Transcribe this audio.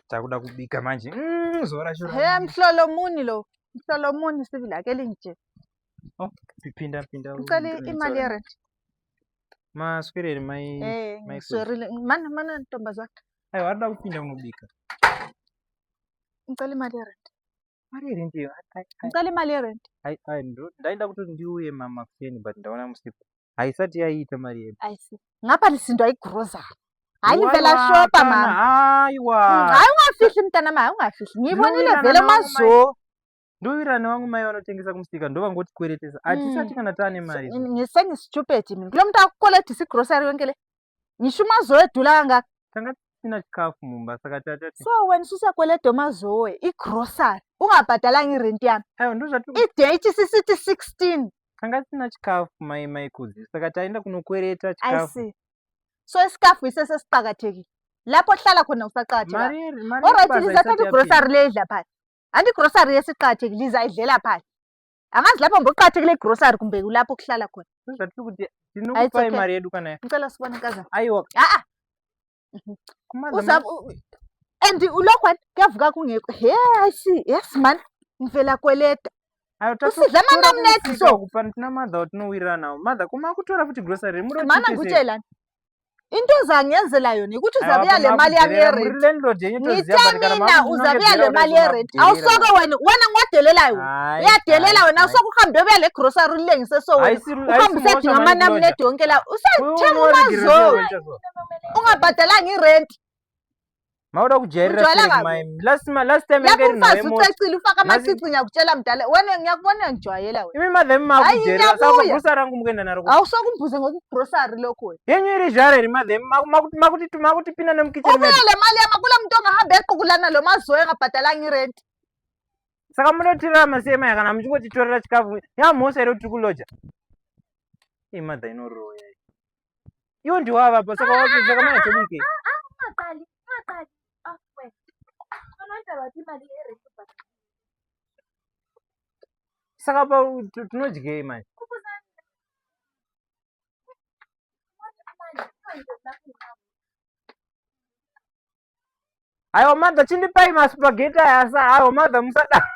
takuda kubika manje. Zora shura. He mhlolomuni lo. Mhlolomuni sivila ke linje. Oh, pinda. Ngicela imali yerent. Maswirere mai Ngiswerile. Mana ntombazana. Hayi warida kupinda unobika. Ngicela imali yerent. Mari rent yo. Ngicela imali yerent. Hayi ndo ndaenda kuti ndiuye mama kuseni but ndaona musipo. Haisati yaita mari yedu. Ayisi. Ngapha lisinto ayigroza. Hayi vela shopa mama. Hayiwa. Hayi ungafihli mntana mama, ungafihli. Ngibonile vele mazo. Ndovirane wangu mai vanotengesa kumusika ndova ngoti kweretesa. Atisati kana tane mari. Ngisengistupid mina. Kulo muntu akukolethisa igrocery yonke le. Ngisho mazo edula kangaka. Tanga sina chikafu mumba saka tatati. So wena ususakweleda mazowe igrocery ungabhadalanga irent yami. Hayi ndozvati Idate sisithi 16. tanga sina chikafu mai kudzi. Saka taenda kunokwereta chikafu. Ayisi. So isikafu isesesiqhakathekile. Lapho hlala khona usaqhatheka. Mari. Alright lizathatha igrocery ledla phansi. Anti grocery yesiqhathekile lizayidlela phansi. Angazi lapho ngoqhathekile igrocery kumbe kulapho kuhlala khona. Ndozvati kuti ndinokupa imari yedu kana. Ngicela sibone nkazana. Ayiwa. And ulokho kuyavuka kungekho. He ayisi yes man. Ngivela kweleta. Usidla amanamnedi so. Kupantina mother utinowira nawo. Mother kuma kutora futhi grocery muri mana ngikutshelani. Into ozangiyenzela yona ukuthi uzabuya le mali yami yerent. Mina uzabuya le mali yerent. Awusoko wena ngodelelayo. Uyadelela wena awusoko uhambe ubuya le grocery ulengise so wena. Uhambe usethi ngamanamnedi yonke la. Usathenga umazo. Ungabhadalanga irent. Mawuda kujairira mai. Last time ngeke nawe mo. Ucecile ufaka amacici ngiyakutshela mdala. Wena ngiyakubona ngijwayela wena. Imi madhe makujairira saka grocery rangu mukenda naro. Awusokumbuze ngokugrocery lokho. Yenyu iri jare madhe makuti pina nemkitchen. Ubuyele mali yami kula muntu ongahamba eqhukulana lo mazoe ngabhadalanga irent. Saka munotira masema yakana muchikotitorera chikafu. Yamose ero tikuloja. Madhe inoroya. Iwo ndiwava pa saka wakuza kama yatobike. Ungaqali. Saka pa tunojike manje. Ayo mother chindipai maspaghetti asa ayo mother musada.